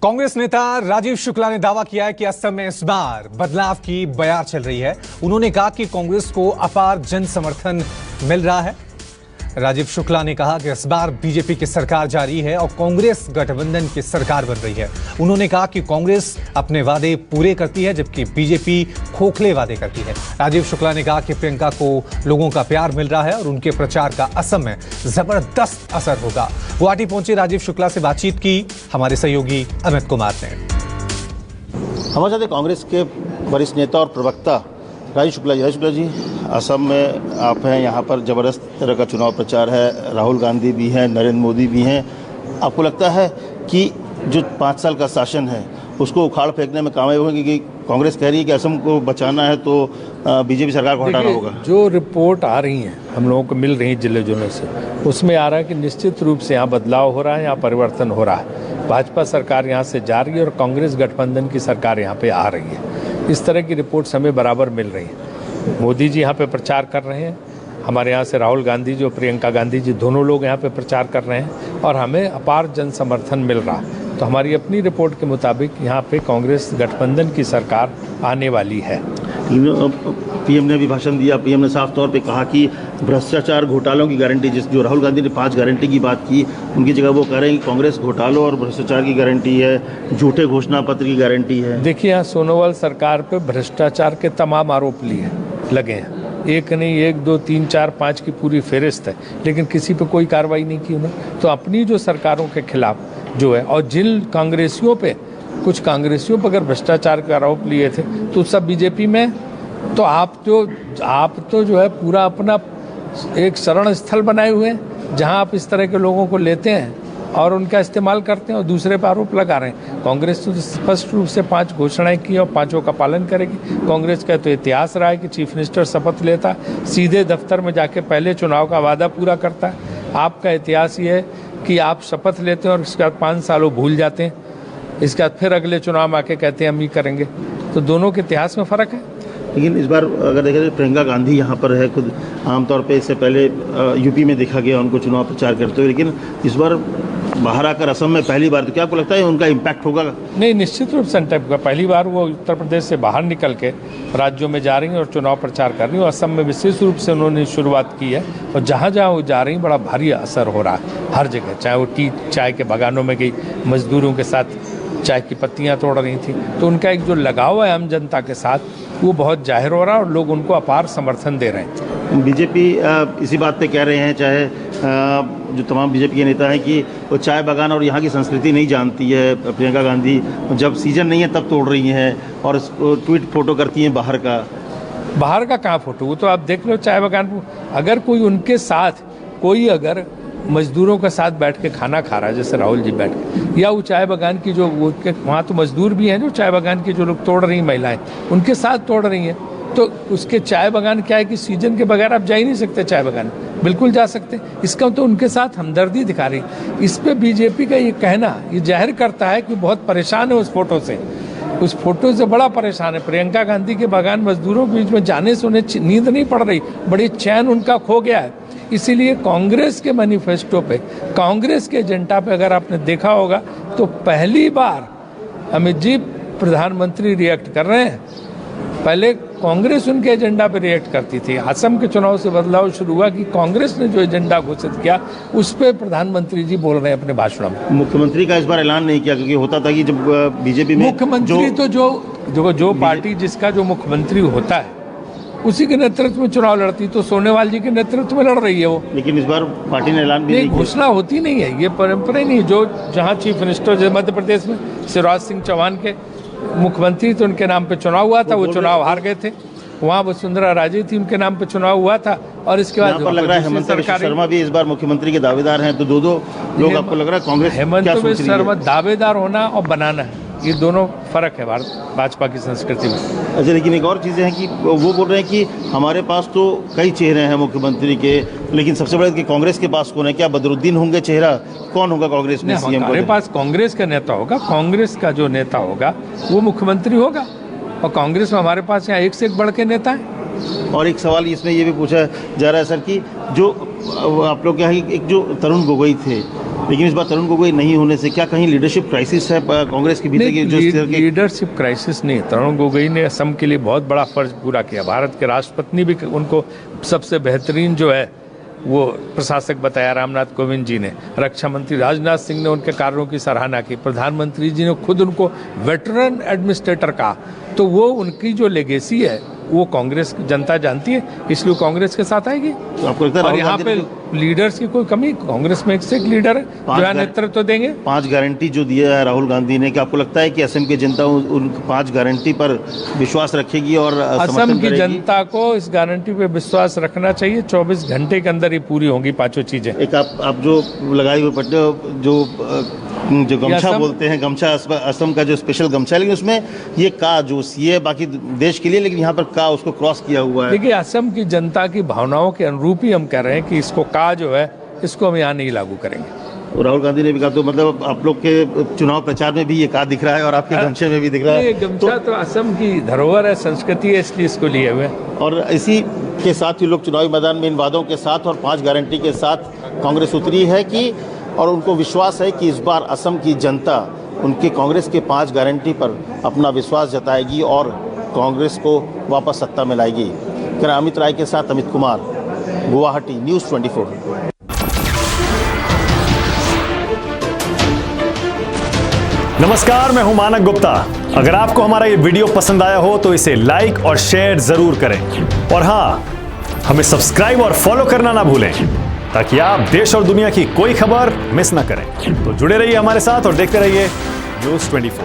कांग्रेस नेता राजीव शुक्ला ने दावा किया है कि असम में इस बार बदलाव की बयार चल रही है। उन्होंने कहा कि कांग्रेस को अपार जन समर्थन मिल रहा है। राजीव शुक्ला ने कहा कि इस बार बीजेपी की सरकार जारी है और कांग्रेस गठबंधन की सरकार बन रही है। उन्होंने कहा कि कांग्रेस अपने वादे पूरे करती है जबकि बीजेपी खोखले वादे करती है। राजीव शुक्ला ने कहा कि प्रियंका को लोगों का प्यार मिल रहा है और उनके प्रचार का असम में जबरदस्त असर होगा। गुवाहाटी पहुंचे राजीव शुक्ला से बातचीत की हमारे सहयोगी अमित कुमार ने। हमारे साथ कांग्रेस के वरिष्ठ नेता और प्रवक्ता राजीव शुक्ला जी, असम में आप हैं, यहाँ पर ज़बरदस्त तरह का चुनाव प्रचार है, राहुल गांधी भी हैं, नरेंद्र मोदी भी हैं। आपको लगता है कि जो 5 साल का शासन है उसको उखाड़ फेंकने में कामयाब होंगे कि कांग्रेस कह रही है कि असम को बचाना है तो बीजेपी सरकार को हटाना होगा? जो रिपोर्ट आ रही हैं हम लोगों को मिल रही है जिले जिलों से, उसमें आ रहा है कि निश्चित रूप से यहाँ बदलाव हो रहा है, यहाँ परिवर्तन हो रहा है। भाजपा सरकार यहाँ से जा रही है और कांग्रेस गठबंधन की सरकार यहाँ पे आ रही है। इस तरह की रिपोर्ट्स हमें बराबर मिल रही है। मोदी जी यहाँ पे प्रचार कर रहे हैं, हमारे यहाँ से राहुल गांधी जी और प्रियंका गांधी जी दोनों लोग यहाँ पे प्रचार कर रहे हैं और हमें अपार जन समर्थन मिल रहा है। तो हमारी अपनी रिपोर्ट के मुताबिक यहाँ पे कांग्रेस गठबंधन की सरकार आने वाली है। पीएम ने भी भाषण दिया। पीएम ने साफ तौर पे कहा कि भ्रष्टाचार घोटालों की गारंटी, जो राहुल गांधी ने 5 गारंटी की बात की, उनकी जगह वो कह रहे हैं कि कांग्रेस घोटालों और भ्रष्टाचार की गारंटी है, झूठे घोषणा पत्र की गारंटी है। देखिए, यहाँ सोनोवाल सरकार पे भ्रष्टाचार के तमाम आरोप लगे हैं। एक नहीं, 1, 2, 3, 4, 5 की पूरी फेरिस्त है, लेकिन किसी पे कोई कार्रवाई नहीं की उन्होंने। तो अपनी जो सरकारों के खिलाफ जो है, और जिन कांग्रेसियों पे, कुछ कांग्रेसियों पर अगर भ्रष्टाचार के आरोप लिए थे तो सब बीजेपी में, तो आप तो जो है पूरा अपना एक शरण स्थल बनाए हुए हैं जहां आप इस तरह के लोगों को लेते हैं और उनका इस्तेमाल करते हैं और दूसरे पर आरोप लगा रहे हैं। कांग्रेस तो स्पष्ट रूप से 5 घोषणाएं की और 5 का पालन करेगी। कांग्रेस का तो इतिहास रहा है कि चीफ मिनिस्टर शपथ लेता, सीधे दफ्तर में जाके पहले चुनाव का वादा पूरा करता है। आपका इतिहास ये है कि आप शपथ लेते हैं और इसके बाद 5 सालों भूल जाते हैं, इसके बाद फिर अगले चुनाव में आके कहते हैं हम ये करेंगे। तो दोनों के इतिहास में फ़र्क है। लेकिन इस बार अगर देखा जाए, प्रियंका गांधी यहाँ पर है खुद। आमतौर पे इससे पहले यूपी में देखा गया उनको चुनाव प्रचार करते हुए, लेकिन इस बार बाहर आकर असम में पहली बार, तो क्या आपको लगता है उनका इम्पैक्ट होगा? नहीं, निश्चित रूप से इम्पैक्ट होगा। पहली बार वो उत्तर प्रदेश से बाहर निकल के राज्यों में जा रही हैं और चुनाव प्रचार कर रही हैं। असम में विशेष रूप से उन्होंने शुरुआत की है और जहाँ जहाँ वो जा रही हैं बड़ा भारी असर हो रहा है हर जगह। चाहे वो चाय के बागानों में गई, मजदूरों के साथ चाय की पत्तियाँ तोड़ रही थी, तो उनका एक जो लगाव है आम जनता के साथ वो बहुत जाहिर हो रहा है और लोग उनको अपार समर्थन दे रहे हैं। बीजेपी इसी बात पे कह रहे हैं, चाहे जो तमाम बीजेपी के नेता हैं, कि वो चाय बागान और यहाँ की संस्कृति नहीं जानती है। प्रियंका गांधी जब सीजन नहीं है तब तोड़ रही हैं और ट्वीट फोटो करती हैं बाहर का कहाँ फोटो? वो तो आप देख लो चाय बागान। अगर कोई उनके साथ कोई अगर मजदूरों के साथ बैठ के खाना खा रहा है, जैसे राहुल जी बैठ के, या वो चाय बागान की जो वहाँ तो मजदूर भी हैं, जो चाय बागान की जो लोग तोड़ रही महिलाएं उनके साथ तोड़ रही हैं, तो उसके चाय बागान क्या है कि सीजन के बगैर आप जा ही नहीं सकते चाय बागान। बिल्कुल जा सकते। इसका तो उनके साथ हमदर्दी दिखा रही। इस पे बीजेपी का ये कहना ये जाहिर करता है कि बहुत परेशान है उस फोटो से बड़ा परेशान है। प्रियंका गांधी के बागान मजदूरों के बीच में जाने से उन्हें नींद नहीं पड़ रही, बड़ी चैन उनका खो गया है। इसीलिए कांग्रेस के मैनिफेस्टो पे, कांग्रेस के एजेंडा पे अगर आपने देखा होगा तो पहली बार अमित जी प्रधानमंत्री रिएक्ट कर रहे हैं। पहले कांग्रेस उनके एजेंडा पे रिएक्ट करती थी। असम के चुनाव से बदलाव शुरू हुआ कि कांग्रेस ने जो एजेंडा घोषित किया उस पर प्रधानमंत्री जी बोल रहे हैं अपने भाषणों में। मुख्यमंत्री का इस बार ऐलान नहीं किया, क्योंकि होता था कि जब बीजेपी में मुख्यमंत्री तो जो पार्टी जिसका जो मुख्यमंत्री होता है उसी के नेतृत्व में चुनाव लड़ती, तो सोनेवाल जी के नेतृत्व में लड़ रही है वो। लेकिन इस बार पार्टी ने ऐलान भी नहीं, घोषणा होती नहीं है, ये परंपरा ही नहीं। जो जहाँ चीफ मिनिस्टर, जैसे मध्य प्रदेश में शिवराज सिंह चौहान के मुख्यमंत्री तो उनके नाम पे चुनाव हुआ था, वो चुनाव हार गए थे। वहाँ वसुंधरा राजे थी, उनके नाम पे चुनाव हुआ था और इसके बाद लग रहा है हेमंत बिश्व शर्मा भी इस बार मुख्यमंत्री के दावेदार हैं। तो दो लोग आपको लग रहा है कांग्रेस हेमंत बिश्व शर्मा दावेदार होना और बनाना है, ये दोनों फर्क है भाजपा की संस्कृति में। अच्छा, लेकिन एक और चीज़ें हैं कि वो बोल रहे हैं कि हमारे पास तो कई चेहरे हैं मुख्यमंत्री के, लेकिन सबसे बड़ा कि कांग्रेस के पास कौन है? क्या बदरुद्दीन होंगे चेहरा? कौन होगा कांग्रेस में सीएम? हमारे पास कांग्रेस का नेता होगा, कांग्रेस का जो नेता होगा वो मुख्यमंत्री होगा और कांग्रेस में हमारे पास यहाँ एक से एक बढ़ के नेता है। और एक सवाल इसमें ये भी पूछा जा रहा है सर कि जो आप लोग क्या है, एक जो तरुण गोगोई थे लेकिन इस बार तरुण गोगोई नहीं होने से क्या कहीं लीडरशिप क्राइसिस है कांग्रेस के भीतर की, जो इस तरह के लीडरशिप क्राइसिस नहीं, तरुण गोगोई ने असम के लिए बहुत बड़ा फर्ज पूरा किया। भारत के राष्ट्रपति ने भी उनको सबसे बेहतरीन जो है वो प्रशासक बताया रामनाथ कोविंद जी ने। रक्षा मंत्री राजनाथ सिंह ने उनके कार्यों की सराहना की। प्रधानमंत्री जी ने खुद उनको वेटरन एडमिनिस्ट्रेटर कहा। तो वो उनकी जो लेगेसी है वो कांग्रेस की जनता जानती है, इसलिए कांग्रेस के साथ आएगी। तो आपको लगता है और यहाँ पे लीडर्स की कोई कमी, कांग्रेस में एक से एक लीडर है जो है नेतृत्व देंगे। 5 गारंटी जो दिया है राहुल गांधी ने, क्या आपको लगता है कि असम की जनता उन 5 गारंटी पर विश्वास रखेगी और असम की जनता को इस गारंटी पे विश्वास रखना चाहिए। 24 घंटे के अंदर ही पूरी होंगी पांचों चीजें। एक आप जो लगाए हुए पट्टे जो गमछा बोलते हैं, गमछा असम का जो स्पेशल गमछा, लेकिन उसमें ये का जो सीए बाकी देश के लिए, लेकिन यहाँ पर का उसको क्रॉस किया हुआ है। देखिए, असम की जनता की भावनाओं के अनुरूप ही हम कह रहे हैं कि इसको का जो है इसको हम यहाँ नहीं लागू करेंगे। राहुल गांधी ने भी कहा, तो मतलब आप लोग के चुनाव प्रचार में भी ये का दिख रहा है और आपके गमछे में भी दिख रहा है। गमछा तो असम की धरोहर है, संस्कृति है, इसलिए इसको लिए हुए। और इसी के साथ ही लोग चुनावी मैदान में इन वादों के साथ और 5 गारंटी के साथ कांग्रेस उतरी है कि, और उनको विश्वास है कि इस बार असम की जनता उनके कांग्रेस के 5 गारंटी पर अपना विश्वास जताएगी और कांग्रेस को वापस सत्ता में लाएगी। अमित राय के साथ अमित कुमार, गुवाहाटी, न्यूज़ 24। नमस्कार, मैं हूं मानक गुप्ता। अगर आपको हमारा ये वीडियो पसंद आया हो तो इसे लाइक और शेयर जरूर करें, और हां, हमें सब्सक्राइब और फॉलो करना ना भूलें ताकि आप देश और दुनिया की कोई खबर मिस ना करें। तो जुड़े रहिए हमारे साथ और देखते रहिए न्यूज़ 24।